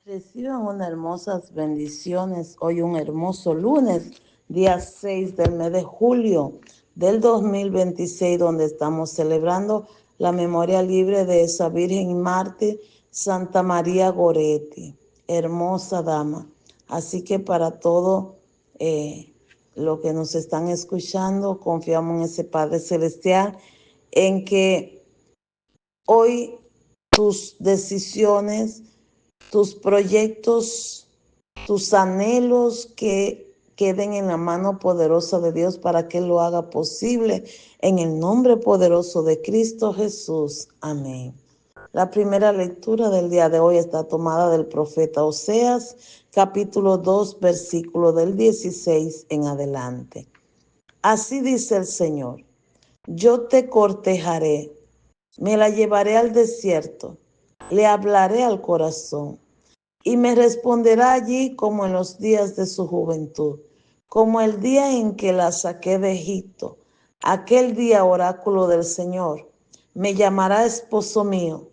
Reciban unas hermosas bendiciones. Hoy un hermoso lunes, día 6 del mes de julio del 2026, donde estamos celebrando la memoria libre de esa Virgen y Mártir, Santa María Goretti, hermosa dama. Así que para todo lo que nos están escuchando, confiamos en ese Padre Celestial, en que hoy tus decisiones, tus proyectos, tus anhelos que queden en la mano poderosa de Dios para que Él lo haga posible. En el nombre poderoso de Cristo Jesús. Amén. La primera lectura del día de hoy está tomada del profeta Oseas, capítulo 2, versículo del 16 en adelante. Así dice el Señor: yo te cortejaré, me la llevaré al desierto, le hablaré al corazón, y me responderá allí como en los días de su juventud, como el día en que la saqué de Egipto, aquel día oráculo del Señor. Me llamará esposo mío,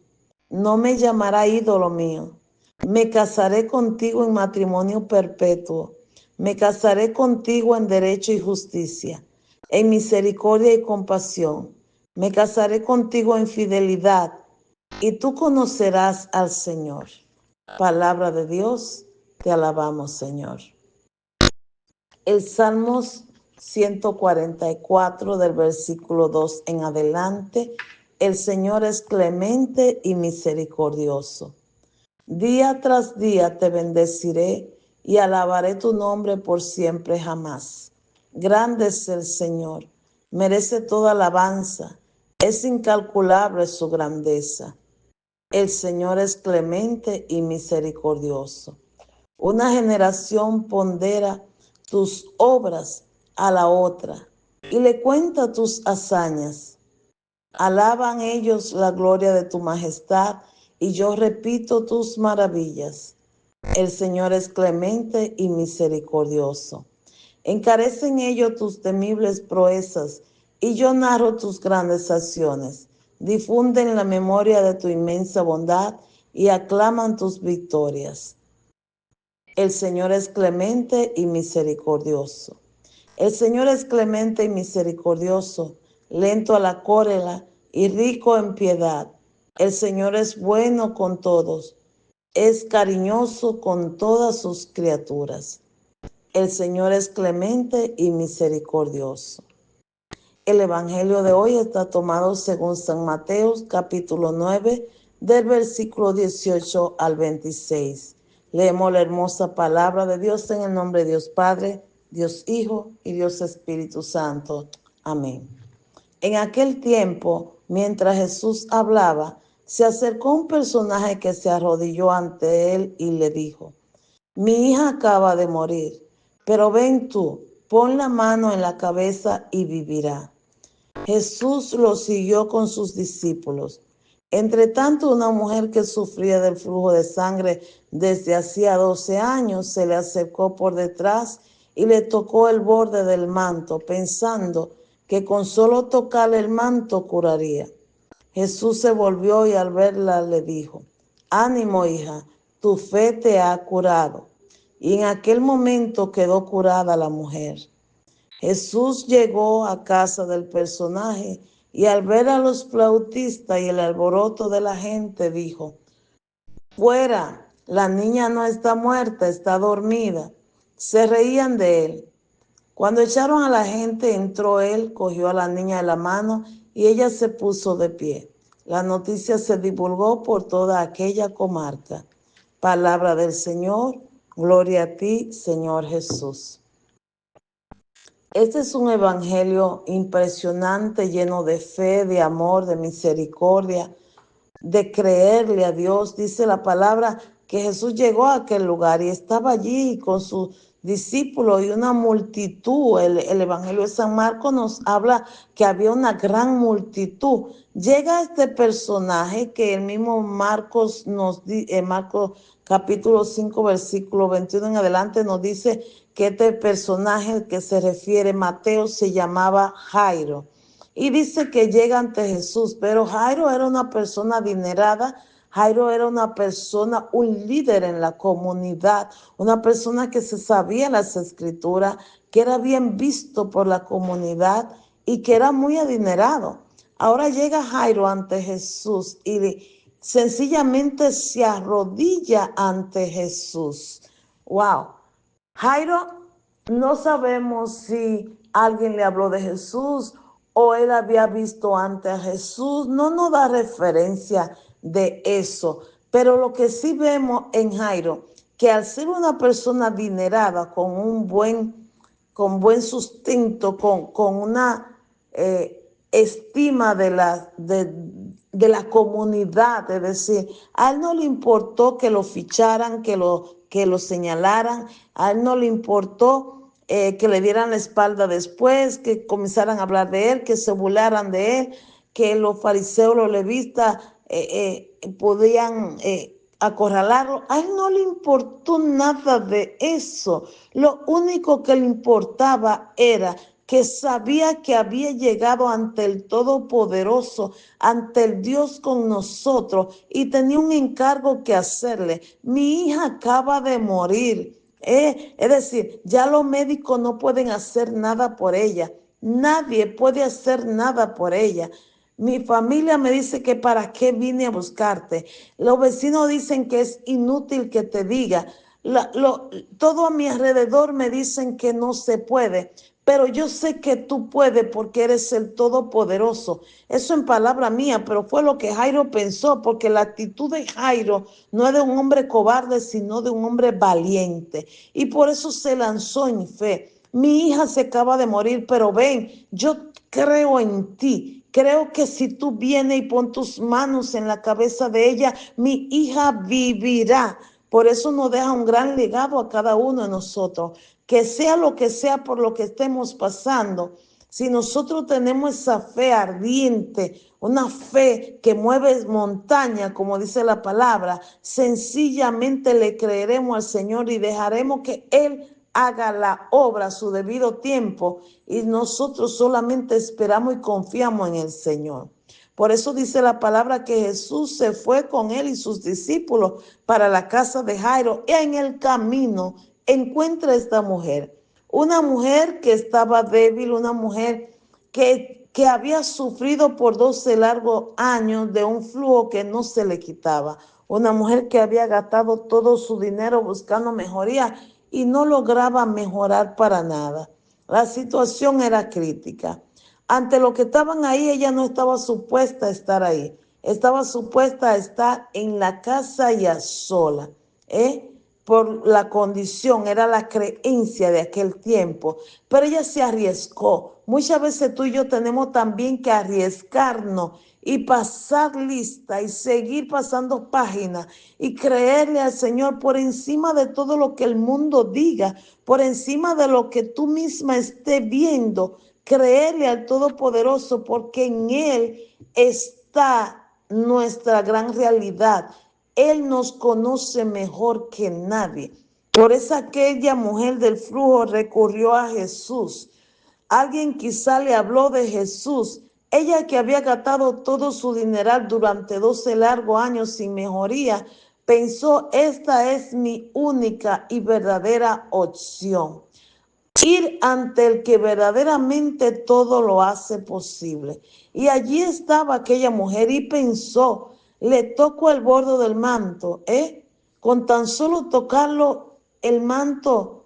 no me llamará ídolo mío. Me casaré contigo en matrimonio perpetuo, me casaré contigo en derecho y justicia, en misericordia y compasión. Me casaré contigo en fidelidad, y tú conocerás al Señor. Palabra de Dios, te alabamos, Señor. El Salmos 144 del versículo 2 en adelante. El Señor es clemente y misericordioso. Día tras día te bendeciré y alabaré tu nombre por siempre jamás. Grande es el Señor, merece toda alabanza, es incalculable su grandeza. El Señor es clemente y misericordioso. Una generación pondera tus obras a la otra y le cuenta tus hazañas. Alaban ellos la gloria de tu majestad y yo repito tus maravillas. El Señor es clemente y misericordioso. Encarecen ellos tus temibles proezas y yo narro tus grandes acciones. Difunden la memoria de tu inmensa bondad y aclaman tus victorias. El Señor es clemente y misericordioso. El Señor es clemente y misericordioso, lento a la cólera y rico en piedad. El Señor es bueno con todos, es cariñoso con todas sus criaturas. El Señor es clemente y misericordioso. El Evangelio de hoy está tomado según San Mateo, capítulo 9, del versículo 18 al 26. Leemos la hermosa palabra de Dios en el nombre de Dios Padre, Dios Hijo y Dios Espíritu Santo. Amén. En aquel tiempo, mientras Jesús hablaba, se acercó un personaje que se arrodilló ante él y le dijo: mi hija acaba de morir, pero ven tú, pon la mano en la cabeza y vivirá. Jesús lo siguió con sus discípulos. Entre tanto, una mujer que sufría del flujo de sangre desde hacía 12 años se le acercó por detrás y le tocó el borde del manto, pensando que con solo tocarle el manto curaría. Jesús se volvió y al verla le dijo: ánimo, hija, tu fe te ha curado. Y en aquel momento quedó curada la mujer. Jesús llegó a casa del personaje y al ver a los flautistas y el alboroto de la gente dijo: fuera, la niña no está muerta, está dormida. Se reían de él. Cuando echaron a la gente, entró él, cogió a la niña de la mano y ella se puso de pie. La noticia se divulgó por toda aquella comarca. Palabra del Señor, gloria a ti, Señor Jesús. Este es un evangelio impresionante, lleno de fe, de amor, de misericordia, de creerle a Dios. Dice la palabra que Jesús llegó a aquel lugar y estaba allí con sus discípulos y una multitud. El Evangelio de San Marcos nos habla que había una gran multitud. Llega este personaje que el mismo Marcos nos dice, Marcos capítulo 5, versículo 21 en adelante nos dice que este personaje que se refiere Mateo se llamaba Jairo. Y dice que llega ante Jesús, pero Jairo era una persona adinerada. Jairo era una persona, un líder en la comunidad, una persona que se sabía las escrituras, que era bien visto por la comunidad y que era muy adinerado. Ahora llega Jairo ante Jesús y sencillamente se arrodilla ante Jesús. Wow. Jairo, no sabemos si alguien le habló de Jesús o él había visto antes a Jesús. No nos da referencia de eso. Pero lo que sí vemos en Jairo, que al ser una persona adinerada, con buen sustento, con una estima de la comunidad, es decir, a él no le importó que lo ficharan, que lo señalaran, a él no le importó que le dieran la espalda después, que comenzaran a hablar de él, que se burlaran de él, que los fariseos, los levitas podían acorralarlo. A él no le importó nada de eso. Lo único que le importaba era que sabía que había llegado ante el Todopoderoso, ante el Dios con nosotros, y tenía un encargo que hacerle. Mi hija acaba de morir. Es decir, ya los médicos no pueden hacer nada por ella. Nadie puede hacer nada por ella. Mi familia me dice que para qué vine a buscarte. Los vecinos dicen que es inútil que te diga. Todo a mi alrededor me dicen que no se puede, pero yo sé que tú puedes porque eres el Todopoderoso. Eso en palabra mía, pero fue lo que Jairo pensó, porque la actitud de Jairo no es de un hombre cobarde, sino de un hombre valiente. Y por eso se lanzó en fe. Mi hija se acaba de morir, pero ven, yo creo en ti. Creo que si tú vienes y pon tus manos en la cabeza de ella, mi hija vivirá. Por eso nos deja un gran legado a cada uno de nosotros. Que sea lo que sea por lo que estemos pasando, si nosotros tenemos esa fe ardiente, una fe que mueve montaña, como dice la palabra, sencillamente le creeremos al Señor y dejaremos que Él haga la obra a su debido tiempo y nosotros solamente esperamos y confiamos en el Señor. Por eso dice la palabra que Jesús se fue con él y sus discípulos para la casa de Jairo y en el camino encuentra a esta mujer. Una mujer que estaba débil, una mujer que había sufrido por 12 largos años de un flujo que no se le quitaba. Una mujer que había gastado todo su dinero buscando mejoría y no lograba mejorar para nada. La situación era crítica. Ante lo que estaban ahí, ella no estaba supuesta a estar ahí. Estaba supuesta a estar en la casa y a sola. Por la condición, era la creencia de aquel tiempo. Pero ella se arriesgó. Muchas veces tú y yo tenemos también que arriesgarnos y pasar lista y seguir pasando páginas y creerle al Señor por encima de todo lo que el mundo diga, por encima de lo que tú misma estés viendo. Creerle al Todopoderoso porque en Él está nuestra gran realidad. Él nos conoce mejor que nadie. Por eso aquella mujer del flujo recurrió a Jesús. Alguien quizá le habló de Jesús. Ella que había gastado todo su dineral durante 12 largos años sin mejoría, pensó, esta es mi única y verdadera opción. Ir ante el que verdaderamente todo lo hace posible. Y allí estaba aquella mujer y pensó, le toco el borde del manto, con tan solo tocarlo, el manto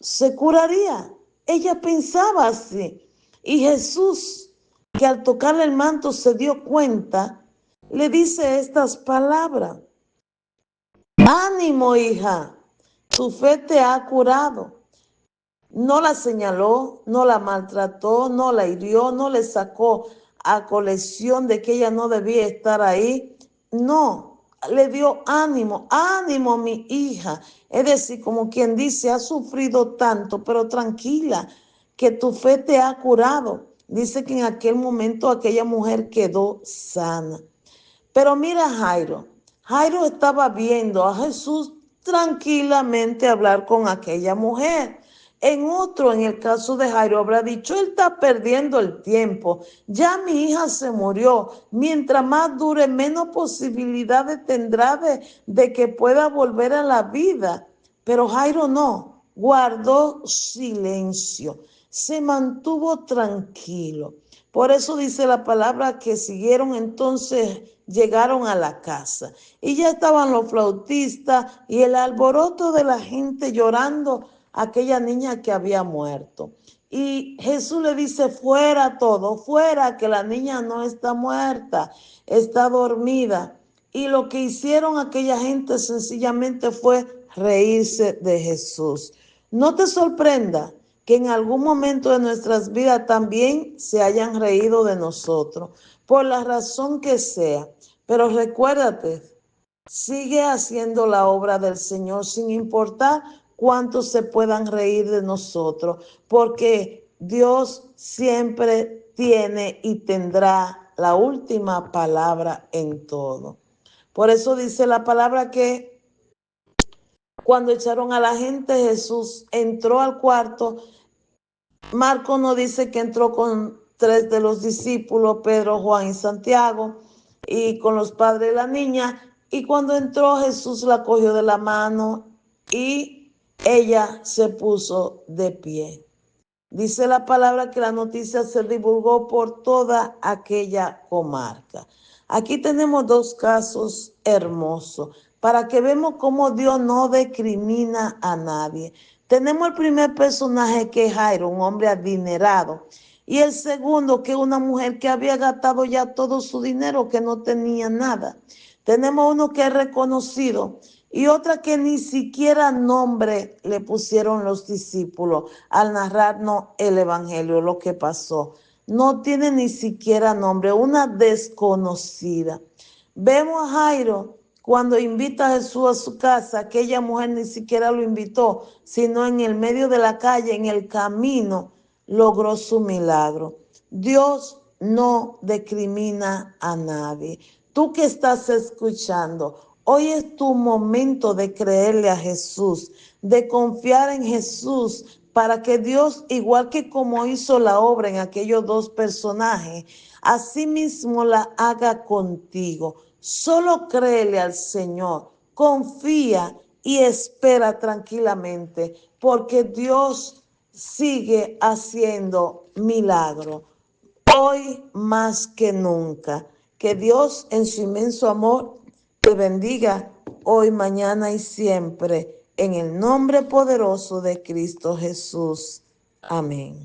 se curaría. Ella pensaba así. Y Jesús, que al tocarle el manto se dio cuenta, le dice estas palabras. Ánimo, hija, tu fe te ha curado. No la señaló, no la maltrató, no la hirió, no le sacó a colección de que ella no debía estar ahí. No, le dio ánimo, ánimo mi hija. Es decir, como quien dice, ha sufrido tanto, pero tranquila, que tu fe te ha curado. Dice que en aquel momento aquella mujer quedó sana. Pero mira Jairo, Jairo estaba viendo a Jesús tranquilamente hablar con aquella mujer. En otro, en el caso de Jairo, habrá dicho, él está perdiendo el tiempo. Ya mi hija se murió. Mientras más dure, menos posibilidades tendrá de que pueda volver a la vida. Pero Jairo no, guardó silencio, se mantuvo tranquilo. Por eso dice la palabra que siguieron entonces, llegaron a la casa. Y ya estaban los flautistas y el alboroto de la gente llorando a aquella niña que había muerto. Y Jesús le dice, fuera todo, fuera, que la niña no está muerta, está dormida. Y lo que hicieron aquella gente sencillamente fue reírse de Jesús. No te sorprenda que en algún momento de nuestras vidas también se hayan reído de nosotros, por la razón que sea. Pero recuérdate, sigue haciendo la obra del Señor sin importar cuántos se puedan reír de nosotros, porque Dios siempre tiene y tendrá la última palabra en todo. Por eso dice la palabra que cuando echaron a la gente, Jesús entró al cuarto. Marco nos dice que entró con 3 de los discípulos, Pedro, Juan y Santiago, y con los padres de la niña. Y cuando entró, Jesús la cogió de la mano y ella se puso de pie. Dice la palabra que la noticia se divulgó por toda aquella comarca. Aquí tenemos 2 casos hermosos para que vemos cómo Dios no discrimina a nadie. Tenemos el primer personaje, que es Jairo, un hombre adinerado. Y el segundo, que es una mujer que había gastado ya todo su dinero, que no tenía nada. Tenemos uno que es reconocido y otra que ni siquiera nombre le pusieron los discípulos al narrarnos el evangelio, lo que pasó. No tiene ni siquiera nombre, una desconocida. Vemos a Jairo cuando invita a Jesús a su casa. Aquella mujer ni siquiera lo invitó, sino en el medio de la calle, en el camino, logró su milagro. Dios no discrimina a nadie. Tú que estás escuchando, hoy es tu momento de creerle a Jesús, de confiar en Jesús, para que Dios, igual que como hizo la obra en aquellos 2 personajes, así mismo la haga contigo. Solo créele al Señor, confía y espera tranquilamente, porque Dios sigue haciendo milagros. Hoy más que nunca, que Dios en su inmenso amor te bendiga hoy, mañana y siempre, en el nombre poderoso de Cristo Jesús. Amén.